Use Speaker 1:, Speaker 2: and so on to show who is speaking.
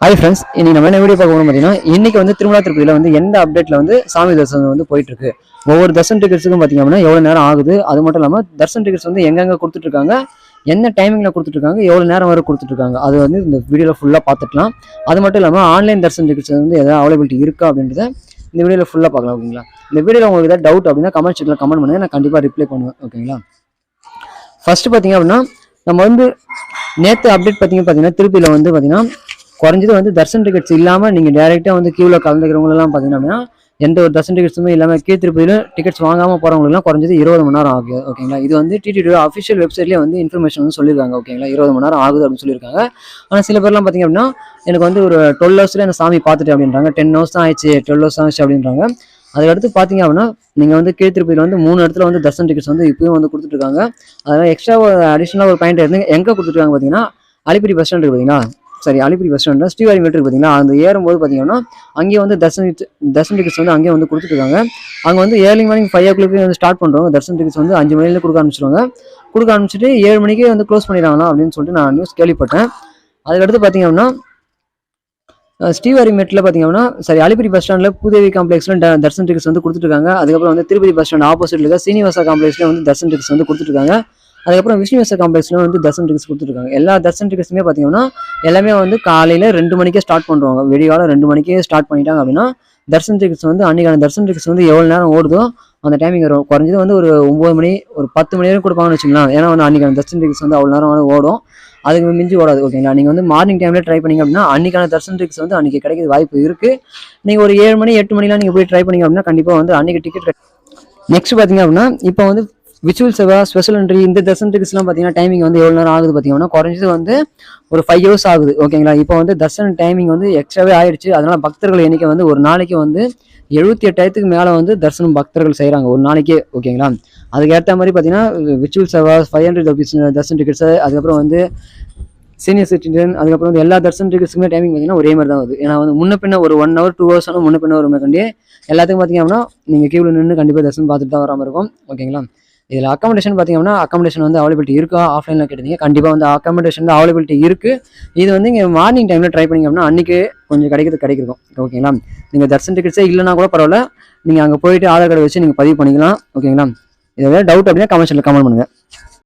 Speaker 1: Hi friends, இன்னைக்கு நம்ம என்ன வீடியோ பார்க்க போகிறோம் பார்த்தீங்கன்னா, இன்னைக்கு வந்து திருமலா திருப்பதியில் வந்து எந்த அப்டேட்டில் வந்து சாமி தரிசனம் வந்து போயிட்டு இருக்கு. ஒவ்வொரு தர்சன் டிக்கெட்ஸுக்கும் பார்த்தீங்க அப்படின்னா எவ்வளோ நேரம் ஆகுது, அது மட்டும் இல்லாமல் தர்சன் டிக்கெட்ஸ் வந்து எங்கெங்கே கொடுத்துட்ருக்காங்க, என்ன டைமிங்கில் கொடுத்துட்ருக்காங்க, எவ்வளோ நேரம் வரை கொடுத்துட்ருக்காங்க, அது வந்து இந்த வீடியோவில் ஃபுல்லாக பார்த்துக்கலாம். அது மட்டும் இல்லாமல் ஆன்லைன் தர்சன் டிக்கெட்ஸ் வந்து எதாவது அவைலபிலிட்டி இருக்கா அப்படின்றத இந்த வீடியோவில் ஃபுல்லாக பார்க்கலாம். ஓகேங்களா? இந்த வீடியோவில் உங்களுக்கு ஏதாவது டவுட் அப்படின்னா கமெண்ட் செக்ஷனில் கமெண்ட் பண்ணுங்கள், நான் கண்டிப்பாக ரிப்ளை பண்ணுவேன். ஓகேங்களா? ஃபர்ஸ்ட் பார்த்தீங்க அப்படின்னா நம்ம வந்து நேற்று அப்டேட் பார்த்தீங்கன்னா திருப்பியில் வந்து பார்த்தீங்கன்னா குறைஞ்சது வந்து தர்சன் டிக்கெட்ஸ் இல்லாமல் நீங்கள் டேரெக்டாக வந்து கியூவில் கலந்துக்கிறவங்களெல்லாம் பார்த்தீங்கன்னா அப்படின்னா எந்த ஒரு தர்சன் டிக்கெட்ஸுமே இல்லாமல் கீழ் திருப்பதியில் டிக்கெட்ஸ் வாங்காமல் போகிறவங்களுக்குலாம் குறைஞ்சது 20 மணி நேரம் ஆகுது. ஓகேங்களா? இது வந்து டிடிடி அஃபிஷியல் வெப்சைட்லேயே வந்து இன்ஃபர்மேஷன் வந்து சொல்லியிருக்காங்க. ஓகேங்களா? 20 மணி நேரம் ஆகுது அப்படின்னு சொல்லியிருக்காங்க. ஆனால் சில பேர்லாம் பார்த்தீங்க அப்படின்னா எனக்கு வந்து ஒரு 12 ஹவர்ஸில் அந்த சாமி பார்த்துட்டு அப்படின்றாங்க, 10 ஹவர்ஸ் தான் ஆயிடுச்சு, 12 ஹவர்ஸ் ஆயிடுச்சு அப்படின்றாங்க. அதுக்கடுத்து பார்த்தீங்க அப்படின்னா நீங்கள் வந்து கீழ் திருப்பதியில் வந்து 3 இடத்துல வந்து தர்சன் டிக்கெட்ஸ் வந்து இப்பயும் வந்து கொடுத்துட்ருக்காங்க. அதனால் எக்ஸ்ட்ரா ஒரு அடிஷனலாக ஒரு பாயிண்ட் இருந்து எங்கே கொடுத்துருக்காங்க பார்த்தீங்கன்னா அலிப்பிரி பஸ் ஸ்டாண்ட் இருக்குது பார்த்தீங்கன்னா, Alipiri bus stand Srivari meter பார்த்தீங்கன்னா அந்த ஏறும்போது பார்த்தீங்கன்னா அங்கேயே வந்து தர்சன் டிக்கெட்ஸ் வந்து அங்கேயே வந்து கொடுத்துருக்காங்க. அங்கே வந்து ஏர்லி மார்னிங் 5 o'clock வந்து ஸ்டார்ட் பண்ணுறோம். தர்சன் டிக்கெட்ஸ் வந்து 5 மணிலேருந்து கொடுக்க ஆரம்பிச்சிட்டு 7 மணிக்கே வந்து க்ளோஸ் பண்ணிடுறாங்களா அப்படின்னு சொல்லிட்டு நான் நியூஸ் கேள்விப்பட்டேன். அதுக்கடுத்து பார்த்தீங்க அப்படின்னா ஸ்ரீவாரி மெட்டில் பார்த்தீங்க அப்படின்னா அலிப்பிரி பஸ் ஸ்டாண்டில் பூதேவி காம்ப்ளெக்ஸில் தர்சன் டிக்கெட்ஸ் வந்து கொடுத்துருக்காங்க. அதுக்கப்புறம் வந்து திருப்பதி பஸ் ஸ்டாண்ட் ஆப்போசிட்ல இருக்க சீனிவாசா காம்ப்ளெக்ஸ்ல வந்து தர்சன் டிக்கெட்ஸ் வந்து கொடுத்துருக்காங்க. அதுக்கப்புறம் விஷ்ணுவாசா காம்ப்ளெக்ஸ்ல வந்து தர்சன் டிக்கெட்ஸ் கொடுத்துருக்காங்க. எல்லா தர்சன் டிக்கெட்ஸுமே பார்த்தீங்கன்னா எல்லாமே வந்து காலையில் 2 மணிக்கே ஸ்டார்ட் பண்ணுவாங்க. விடிகாலம் 2 மணிக்கே ஸ்டார்ட் பண்ணிட்டாங்க அப்படின்னா தர்சன் டிக்கெட்ஸ் வந்து அன்றைக்கான தர்சன் டிக்கெட்ஸ் வந்து எவ்வளோ நேரம் ஓடுதோ அந்த டைமிங் வரும். குறைஞ்சது வந்து ஒரு 9 மணி ஒரு 10 மணி நேரம் கொடுப்பாங்கன்னு வச்சுக்கலாம். ஏன்னா வந்து அன்றைக்கான தர்சன் டிக்கெட்ஸ் வந்து அவ்வளோ நேரம் வந்து ஓடும், அதுக்கு மிஞ்சி ஓடாது. ஓகேங்களா? நீங்கள் வந்து மார்னிங் டைமில் ட்ரை பண்ணிங்க அப்படின்னா அன்றைக்கான தர்சன் டிக்கெட்ஸ் வந்து அன்றைக்கி கிடைக்கிற வாய்ப்பு இருக்குது. நீங்கள் ஒரு 7 மணி 8 மணிலாம் நீங்கள் போய் ட்ரை பண்ணிங்க அப்படின்னா கண்டிப்பாக வந்து அன்றைக்கி டிக்கெட். நெக்ஸ்ட் பார்த்தீங்க அப்படின்னா இப்போ வந்து விச்சுவல் சேவா ஸ்பெஷல் என்ட்ரி இந்த தர்சன் டிக்கெட்ஸ்லாம் பார்த்தீங்கன்னா டைமிங் வந்து எவ்வளோ நேரம் ஆகுது பார்த்தீங்கன்னா குறைஞ்சது வந்து ஒரு 5 hours ஆகுது. ஓகேங்களா? இப்போ வந்து தர்சன் டைமிங் வந்து எக்ஸ்ட்ராவே ஆயிடுச்சு. அதனால பக்தர்கள் எண்ணிக்கை வந்து ஒரு நாளைக்கு வந்து 78,000க்கு மேலே வந்து தர்சனம் பக்தர்கள் செய்கிறாங்க ஒரு நாளைக்கே. ஓகேங்களா? அதுக்கு ஏற்ற மாதிரி பார்த்தீங்கன்னா visual Seva 500 rupees Darshan tickets, அதுக்கப்புறம் வந்து சீனியர் சிட்டிசன், அதுக்கப்புறம் வந்து எல்லா தர்சன் டிக்கெட்ஸுக்குமே டைமிங் பார்த்தீங்கன்னா ஒரே மாதிரி தான் வருது. ஏன்னா வந்து முன்ன பின்ன ஒரு 1 hour 2 hours ஆனால் முன்ன பின்ன ஒரு கண்டி எல்லாத்துக்கும் பார்த்தீங்க அப்படின்னா நீங்கள் கியூவில் நின்று கண்டிப்பாக தர்சனம் பார்த்துட்டு தான் வராமல் இருக்கும். ஓகேங்களா? இதில் அக்காமடேஷன் பார்த்தீங்கன்னா அக்காமடேஷன் வந்து அவைலபிலிட்டி இருக்கா ஆஃப்லைனில் கேட்டீங்க, கண்டிப்பாக வந்து அக்காமடேஷன் தான் அவைலபிலிட்டி இருக்குது. இது வந்து இங்கே மார்னிங் டைமில் ட்ரை பண்ணிங்க அப்படின்னா அன்றைக்கி கொஞ்சம் கிடைக்கும். ஓகேங்களா? நீங்கள் தர்சன் டிக்கெட்ஸே இல்லைனா கூட பரவாயில்ல, நீங்கள் அங்கே போயிட்டு ஆதார் கார்டு வச்சு நீங்கள் பதிவு பண்ணிக்கலாம். ஓகேங்களா? இதில் டவுட் அப்படின்னா கமெண்ட் பண்ணுங்கள்.